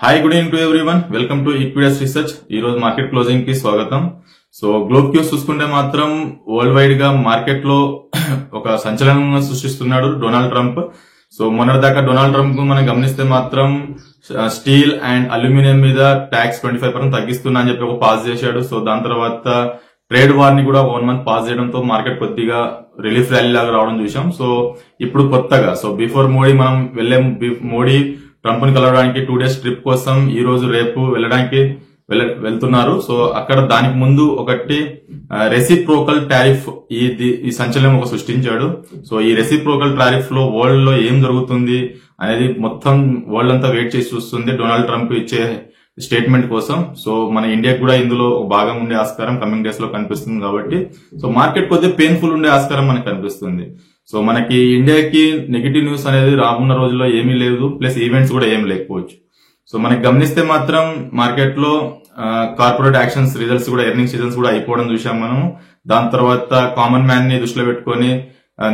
Hi good evening to everyone. Welcome to Equidus research. ఈ రోజు market closing కి స్వాగతం. సో గ్లోబ్ క్యూస్ చూసుకుంటే మాత్రం వరల్డ్ వైడ్ గా మార్కెట్ లో ఒక సంచలనం సృష్టిస్తున్నాడు డొనాల్డ్ ట్రంప్. సో మొన్నటిదాకా డొనాల్డ్ ట్రంప్ కు మనం గమనిస్తే మాత్రం స్టీల్ అండ్ అల్యూమినియం మీద ట్యాక్స్ 25% తగ్గిస్తున్నా అని చెప్పి ఒక పాస్ చేశాడు. సో దాని తర్వాత ట్రేడ్ వార్ ని కూడా 1 మంత్ పాస్ చేయడంతో మార్కెట్ కొద్దిగా రిలీఫ్ ర్యాలీ లాగా రావడం చూసాం. సో ఇప్పుడు కొత్తగా బిఫోర్ మోడీ మనం మోడీ ట్రంప్ ని కలవడానికి 2 days ట్రిప్ కోసం ఈ రోజు రేపు వెళ్తున్నారు. సో అక్కడ దానికి ముందు ఒకటి రెసిప్రోకల్ టారిఫ్ ఈ సంచలనం ఒక సృష్టించాడు. సో ఈ రెసిప్రోకల్ టారిఫ్ లో వరల్డ్ లో ఏం జరుగుతుంది అనేది మొత్తం వరల్డ్ అంతా వెయిట్ చేసి చూస్తుంది డొనాల్డ్ ట్రంప్ ఇచ్చే స్టేట్మెంట్ కోసం. సో మన ఇండియాకి కూడా ఇందులో ఒక భాగం ఉండే ఆస్కారం కమింగ్ డేస్ లో కనిపిస్తుంది కాబట్టి సో మార్కెట్ కొద్దిగా పెయిన్ఫుల్ ఉండే ఆస్కారం మనకు కనిపిస్తుంది. సో మనకి ఇండియాకి నెగిటివ్ న్యూస్ అనేది రానున్న రోజుల్లో ఏమీ లేదు, ప్లస్ ఈవెంట్స్ కూడా ఏమి లేకపోవచ్చు. సో మనకి గమనిస్తే మాత్రం మార్కెట్ లో కార్పొరేట్ యాక్షన్స్ రిజల్ట్స్ కూడా ఎర్నింగ్ సీజన్స్ కూడా అయిపోవడం చూసాం మనం. దాని తర్వాత కామన్ మ్యాన్ ని దృష్టిలో పెట్టుకుని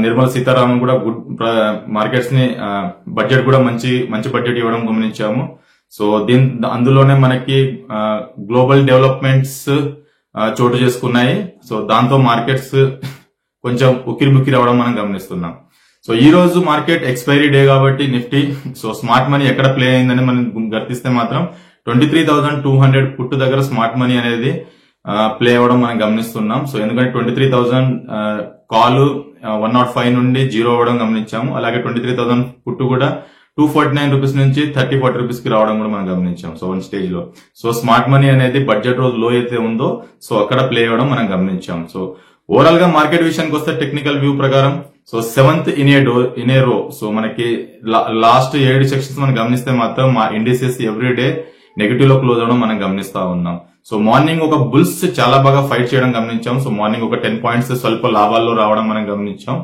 నిర్మలా సీతారామన్ కూడా గుడ్ మార్కెట్స్ ని బడ్జెట్ కూడా మంచి బడ్జెట్ ఇవ్వడం గమనించాము. సో అందులోనే మనకి గ్లోబల్ డెవలప్మెంట్స్ చోటు చేసుకున్నాయి. సో దాంతో మార్కెట్స్ కొంచెం ఉక్కిరి అవడం మనం గమనిస్తున్నాం. సో ఈ రోజు మార్కెట్ ఎక్స్పైరీ డే కాబట్టి నిఫ్టీ స్మార్ట్ మనీ ఎక్కడ ప్లే అయిందని మనం గుర్తిస్తే మాత్రం 23,200 పుట్టు దగ్గర స్మార్ట్ మనీ అనేది ప్లే అవ్వడం మనం గమనిస్తున్నాం. సో ఎందుకంటే 23,000 కాల్ 105 నుండి 0 అవ్వడం గమనించాము. అలాగే 23,000 పుట్టు కూడా 249 రూపీస్ నుంచి 30-40 రూపీస్ కి రావడం కూడా మనం గమనించాం. సో 1 స్టేజ్ లో సో స్మార్ట్ మనీ అనేది బడ్జెట్ రోజు లో అయితే ఉందో సో అక్కడ ప్లే అవ్వడం మనం గమనించాం. సో ఓవరాల్ గా మార్కెట్ విషయానికి వస్తే టెక్నికల్ వ్యూ ప్రకారం సో 7th ఇన్ ఏ రో. సో మనకి లాస్ట్ 7 సెక్షన్స్ మనం గమనిస్తే మాత్రం మా ఇండిసెస్ ఎవ్రీ డే నెగిటివ్ లో క్లోజ్ అవడం మనం గమనిస్తా ఉన్నాం. సో మార్నింగ్ ఒక బుల్స్ చాలా బాగా ఫైట్ చేయడం గమనించాం. సో మార్నింగ్ ఒక 10 పాయింట్స్ స్వల్ప లాభాల్లో రావడం మనం గమనించాం.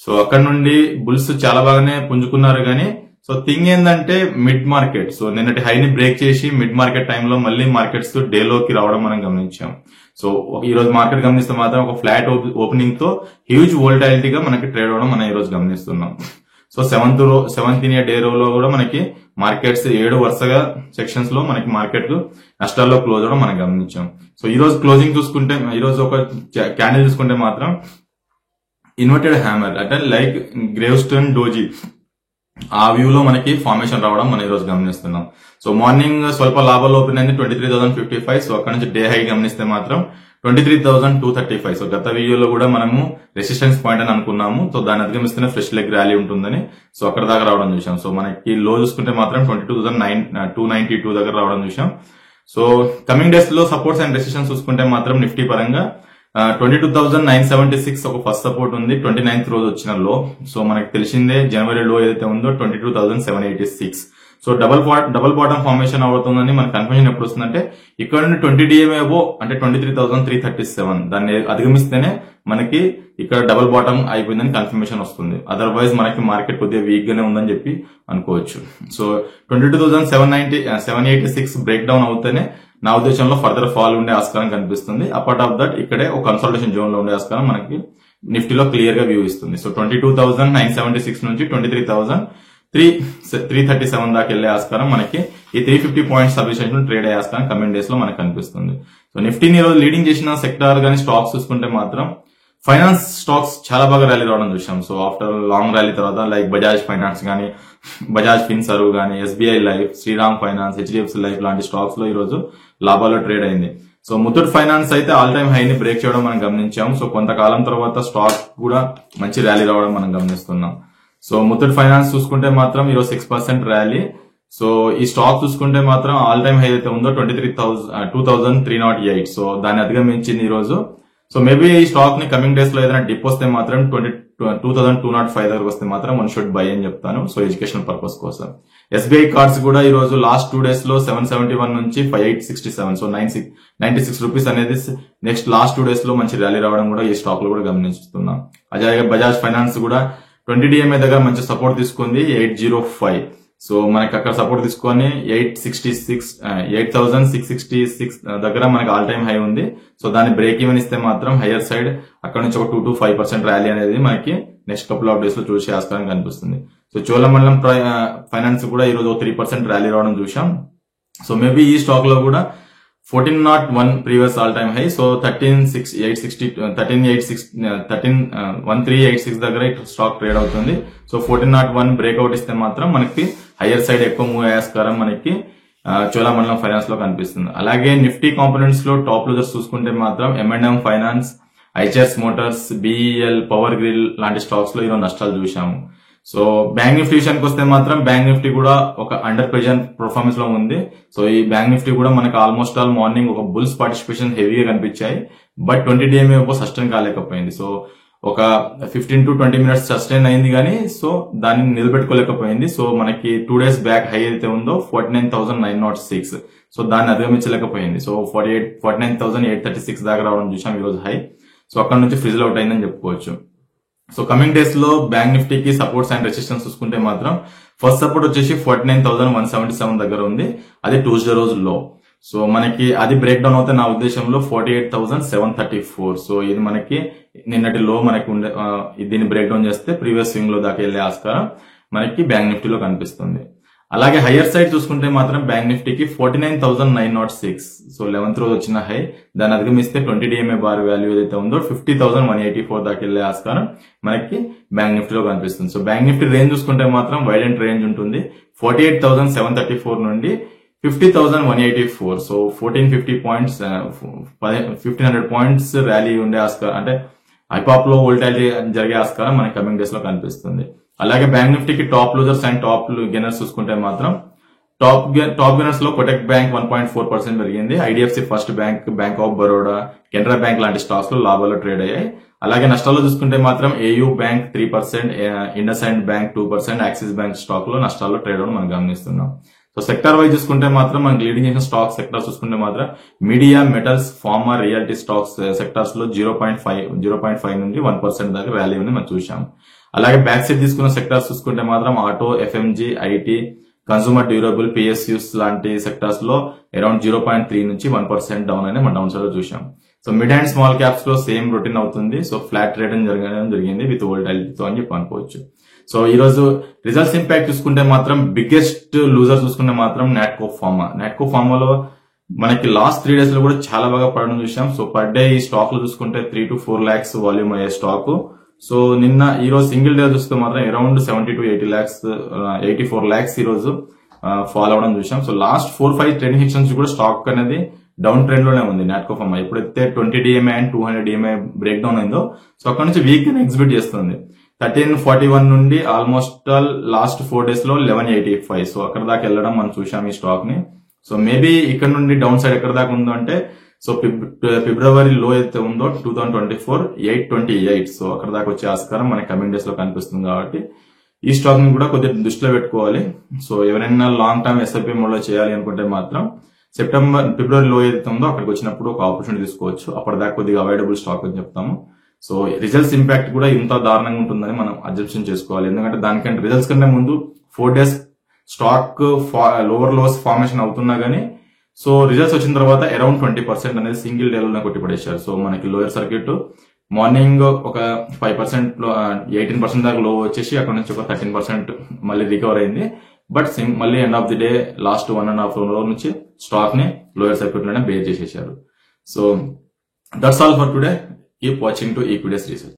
సో అక్కడ నుండి బుల్స్ చాలా బాగానే పుంజుకున్నారు కానీ సో థింగ్ ఏంటంటే మిడ్ మార్కెట్ సో నిన్నటి హైని బ్రేక్ చేసి మిడ్ మార్కెట్ టైంలో మళ్ళీ మార్కెట్స్ డేలోకి రావడం మనం గమనించాం. సో ఈ రోజు మార్కెట్ గమనిస్తే మాత్రం ఒక ఫ్లాట్ ఓపెనింగ్ తో హ్యూజ్ వోల్టాలిటీగా మనకి ట్రేడ్ అవడం మనం ఈ రోజు గమనిస్తున్నాం. So 7th in a day రోలో కూడా మనకి మార్కెట్స్ 7 వరుసగా సెక్షన్స్ లో మనకి మార్కెట్ నష్టాల్లో క్లోజ్ అవడం మనం గమనించాం. సో ఈ రోజు క్లోజింగ్ చూసుకుంటే ఈ రోజు ఒక క్యాండిల్ చూసుకుంటే మాత్రం ఇన్వర్టెడ్ హ్యామర్ అంటే లైక్ గ్రేవ్ స్టోన్ డోజీ ఆ వ్యూలో మనకి ఫార్మేషన్ రావడం మనం ఈ రోజు గమనిస్తున్నాం. సో మార్నింగ్ స్వల్ప లాభాలు ఓపెన్ అయింది 23,055. సో అక్కడ నుంచి డే హై గమనిస్తే మాత్రం 23,235. సో గత వీడియోలో కూడా మనము రెసిస్టెన్స్ పాయింట్ అని అనుకున్నాము. సో దాన్ని అధిగమిస్తేనే ఫ్రెష్ లెగ్ ర్యాలీ ఉంటుందని సో అక్కడ దాకా రావడం చూసాం. సో మనకి లో చూసుకుంటే మాత్రం 22,292 దగ్గర రావడం చూసాం. సో కమింగ్ డేస్ లో సపోర్ట్స్ అండ్ రెసిస్టెన్స్ చూసుకుంటే మాత్రం నిఫ్టీ పరంగా 22,976 ఒక ఫస్ట్ సపోర్ట్ ఉంది. 29th రోజు వచ్చిన లో. సో మనకి తెలిసిందే జనవరి లో ఏదైతే ఉందో 22,786. సో డబుల్ బాటమ్ ఫార్మేషన్ అవుతుందని మన కన్ఫర్మేషన్ ఎప్పుడు వస్తుందంటే ఇక్కడ నుండి 20 DMA అంటే 23,337 దాన్ని అధిగమిస్తేనే మనకి ఇక్కడ డబుల్ బాటమ్ అయిపోయిందని కన్ఫర్మేషన్ వస్తుంది. అదర్వైజ్ మనకి మార్కెట్ కొద్దిగా వీక్ గానే ఉందని చెప్పి అనుకోవచ్చు. సో 22,786 బ్రేక్ డౌన్ అవుతేనే నా ఉద్దేశంలో ఫర్దర్ ఫాల్ ఉండే ఆస్కారం కనిపిస్తుంది. అపార్ట్ ఆఫ్ దట్ ఇక్కడే ఒక కన్సల్టేషన్ జోన్ లో ఉండే ఆస్కారం మనకి నిఫ్టీలో క్లియర్ గా వ్యూ ఇస్తుంది. సో 22,976 నుంచి 23,337 దాకా వెళ్లే ఆస్కారం మనకి ఈ 350 పాయింట్స్ సబ్స్టేషన్ ట్రేడ్ అయ్యే ఆస్కారం కమింగ్ డేస్ లో మనకు కనిపిస్తుంది. సో నిఫ్టీని ఈ రోజు లీడింగ్ చేసిన సెక్టార్ గానీ స్టాక్స్ చూసుకుంటే మాత్రం ఫైనాన్స్ స్టాక్స్ చాలా బాగా ర్యాలీ రావడం చూసాం. సో ఆఫ్టర్ లాంగ్ ర్యాలీ తర్వాత లైక్ బజాజ్ ఫైనాన్స్ గానీ, బజాజ్ ఫిన్సర్వ్ గానీ, SBI లైఫ్, శ్రీరామ్ ఫైనాన్స్, HDFC లైఫ్ లాంటి స్టాక్స్ లో ఈ రోజు లాభాల్లో ట్రేడ్ అయింది. సో ముత్తూట్ ఫైనాన్స్ అయితే ఆల్ టైమ్ హైని బ్రేక్ చేయడం మనం గమనించాం. సో కొంతకాలం తర్వాత స్టాక్ కూడా మంచి ర్యాలీ రావడం మనం గమనిస్తున్నాం. సో ముత్తూట్ ఫైనాన్స్ చూసుకుంటే మాత్రం ఈరోజు 6% ర్యాలీ. సో ఈ స్టాక్ చూసుకుంటే మాత్రం ఆల్ టైమ్ హై అయితే ఉందో 23,308. సో దాన్ని అధిగమించింది ఈ రోజు. సో మేబీ ఈ స్టాక్ ని కమింగ్ డేస్ లో ఏదైనా డిప్ వస్తే మాత్రం 22,205 దగ్గరకు వస్తే మాత్రం 1 షుడ్ బై అని చెప్తాను. సో ఎడ్యుకేషనల్ పర్పస్ కోసం. SBI కార్డ్స్ కూడా ఈ రోజు లాస్ట్ 2 days లో 771 నుంచి 5867. సో 96 రూపీస్ అనేది నెక్స్ట్ లాస్ట్ 2 days లో మంచి ర్యాలీ రావడం కూడా ఈ స్టాక్ లో కూడా గమనిస్తున్నాం. అలాగే బజాజ్ ఫైనాన్స్ కూడా 20 DMA దగ్గర మంచి సపోర్ట్ తీసుకుంది 805. సో మనకి అక్కడ సపోర్ట్ తీసుకొని 8,666 దగ్గర మనకి ఆల్ టైమ్ హై ఉంది. సో దాన్ని బ్రేక్ ఈవెన్ ఇస్తే మాత్రం హైయర్ సైడ్ అక్కడ నుంచి ఒక 2-5% ర్యాలీ అనేది మనకి నెక్స్ట్ కపుల్ ఆఫ్ డేస్ లో చూసే ఆస్కారం కనిపిస్తుంది. సో చోళమండలం ఫైనాన్స్ కూడా ఈ రోజు 3% ర్యాలీ రావడం చూసాం. సో మేబీ ఈ స్టాక్ లో కూడా 1401 previous all time high, so 1386 దగ్గర స్టాక్ ట్రేడ్ అవుతుంది. సో 1401 బ్రేక్అవుట్ ఇస్తే మాత్రం మనకి హయ్యర్ సైడ్ ఎక్కువ మూవ్ అయ్యేస్కారం మనకి చోళమండలం ఫైనాన్స్ లో కనిపిస్తుంది. అలాగే నిఫ్టీ కాంపోనెంట్స్ లో టాప్ లూజర్స్ చూసుకుంటే మాత్రం M&M finance, Eicher's Motors, BEL, Power Grid లాంటి స్టాక్స్ లో ఈరోజు నష్టాలు చూసాము. సో బ్యాంక్ నిఫ్టీ విషయానికి వస్తే మాత్రం బ్యాంక్ నిఫ్టీ కూడా ఒక అండర్ ప్రెజర్ పర్ఫార్మెన్స్ లో ఉంది. సో ఈ బ్యాంక్ నిఫ్టీ కూడా మనకి ఆల్మోస్ట్ ఆల్ మార్నింగ్ ఒక బుల్స్ పార్టిసిపేషన్ హెవీగా కనిపించాయి, బట్ 20 DMA సస్టైన్ కాలేకపోయింది. సో ఒక 15 to 20 minutes సస్టైన్ అయింది కానీ సో దాన్ని నిలబెట్టుకోలేకపోయింది. సో మనకి 2 days బ్యాక్ హై అయితే ఉందో 49,906, సో దాన్ని అధిగమించలేకపోయింది. సో 49,836 దాకా రావడం చూసాం ఈ రోజు హై. సో అక్కడ నుంచి ఫ్రిజిల్ అవుట్ అయిందని చెప్పుకోవచ్చు. సో కమింగ్ డేస్ లో బ్యాంక్ నిఫ్టీకి సపోర్ట్స్ అండ్ రెసిస్టెన్స్ చూసుకుంటే మాత్రం ఫస్ట్ సపోర్ట్ వచ్చేసి 49,177 దగ్గర ఉంది, అది ట్యూస్డే రోజు లో. సో మనకి అది బ్రేక్ డౌన్ అవుతే నా ఉద్దేశంలో 48,734. సో ఇది మనకి నిన్నటి లో మనకి ఉండే దీన్ని బ్రేక్ డౌన్ చేస్తే ప్రీవియస్ స్వింగ్ లో దాకా వెళ్లే ఆస్కారం మనకి బ్యాంక్ నిఫ్టీలో కనిపిస్తుంది. అలాగే హయ్యర్ సైడ్ చూసుకుంటే మాత్రం బ్యాంక్ నిఫ్టీకి 49,906, సో 11th రోజు వచ్చిన హై, దాన్ని అధిగమిస్తే 20 DMA బార్ వాల్యూ ఏదైతే ఉందో 50,184 దాకా వెళ్లే ఆస్కారం మనకి బ్యాంక్ నిఫ్టీలో కనిపిస్తుంది. సో బ్యాంక్ నిఫ్టీ రేంజ్ చూసుకుంటే మాత్రం వైడ్ అండ్ రేంజ్ ఉంటుంది, 48,734 నుండి 50,184. సో 1450 పాయింట్స్ 1500 పాయింట్స్ ర్యాలీ ఉండే ఆస్కారం, అంటే ఐపాప్ లో వోల్టాలిటీ జరిగే ఆస్కారం మనకి కమింగ్ డేస్ లో కనిపిస్తుంది. అలాగే బ్యాంక్ నిఫ్టీకి top losers and top gainers చూసుకుంటే మాత్రం టాప్ గెనర్స్ లో కోటక్ బ్యాంక్ 1.4% పెరిగింది, IDFC first bank, bank of Baroda, Canara bank లాంటి స్టాక్స్ లో లాభాల్లో ట్రేడ్ అయ్యాయి. అలాగే నష్టాల్లో చూసుకుంటే మాత్రం AU bank 3%, IndusInd bank 2%, axis bank stock లో నష్టాల్లో ట్రేడ్ అవడం మనం గమనిస్తున్నాం. సో సెక్టర్ వైజ్ చూసుకుంటే మాత్రం మనకి లీడింగ్ చేసిన స్టాక్ సెక్టర్ చూసుకుంటే మాత్రం media, metals, pharma, reality stocks sectors లో 0.5 నుండి 1% దాకా ర్యాలీ ఉంది మనం చూసాం. అలాగే బ్యాక్ సైడ్ తీసుకున్న సెక్టర్స్ చూసుకుంటే మాత్రం auto, FMG, IT, consumer durable, PSUs లాంటి సెక్టర్స్ లో అరౌండ్ 0.3 నుంచి 1% డౌన్ అని మనం డౌన్ సైడ్ లో చూసాం. So mid and small caps లో సేమ్ రొటీన్ అవుతుంది. సో ఫ్లాట్ ట్రేడ్ జరిగింది విత్ వోల్టాలిటీతో అని చెప్పి అనుకోవచ్చు. సో ఈ రోజు రిజల్ట్స్ ఇంపాక్ట్ చూసుకుంటే మాత్రం బిగ్గెస్ట్ లూజర్ చూసుకుంటే మాత్రం నాట్కో ఫార్మాలో మనకి లాస్ట్ 3 days లో కూడా చాలా బాగా పడడం చూసాం. సో పర్ డే ఈ స్టాక్ లో చూసుకుంటే 3 to 4 lakhs వాల్యూమ్ అయ్యే స్టాక్. సో నిన్న ఈ రోజు సింగిల్ డే చూస్తే మాత్రం అరౌండ్ 70 to 80 lakhs 84 lakhs ఈ రోజు ఫాల్ అవడం చూసాం. సో లాస్ట్ 4-5 ట్రేడింగ్ సెక్షన్స్ కూడా స్టాక్ అనేది డౌన్ ట్రెండ్ లోనే ఉంది నాట్కో ఫార్మా. ఎప్పుడైతే 20 DMA and 200 DMA break down అయిందో సో అక్కడ నుంచి వీక్ గా ఎగ్జిబిట్ చేస్తుంది. 1341 నుండి ఆల్మోస్ట్ లాస్ట్ 4 days లో 1185, సో అక్కడ దాకా వెళ్ళడం మనం చూసాం ఈ స్టాక్ ని. సో మేబీ ఇక్కడ నుండి డౌన్ సైడ్ ఎక్కడ దాకా ఉందో అంటే సో ఫిబ్రవరి లో అయితే ఉందో 2024 828, సో అక్కడ దాకా వచ్చే ఆస్కారం మనకి కమింగ్ డేస్ లో కనిపిస్తుంది. కాబట్టి ఈ స్టాక్ ని కూడా కొద్దిగా దృష్టిలో పెట్టుకోవాలి. సో ఎవరైనా లాంగ్ టర్మ్ SIP మోడ్ లో చేయాలి అనుకుంటే మాత్రం ఫిబ్రవరి లో ఏదైతే ఉందో అక్కడికి వచ్చినప్పుడు ఒక ఆపర్చునిటీ తీసుకోవచ్చు. అప్పటిదాకా కొద్దిగా అవైలబుల్ స్టాక్ అని చెప్తాము. సో రిజల్ట్స్ ఇంపాక్ట్ కూడా ఇంత దారుణంగా ఉంటుందని మనం అబ్జర్వేషన్ చేసుకోవాలి. ఎందుకంటే దానికంటే రిజల్ట్స్ కంటే ముందు 4 days stock lower lows formation అవుతున్నా గానీ సో రిజల్ట్స్ వచ్చిన తర్వాత అరౌండ్ 20% అనేది సింగిల్ డే లో కొట్టిపడేశారు. సో మనకి లోయర్ సర్క్యూట్ మార్నింగ్ ఒక 5% 18% దాకా లో వచ్చేసి అక్కడ నుంచి ఒక 13% మళ్ళీ రికవర్ అయింది. బట్ మళ్ళీ end of the day last 1.5 hour నుంచి స్టాక్ ని లోయర్ సర్క్యూట్ లోనే బేర్ చేసేసారు. So that's all for today. Keep watching to Equitas Research.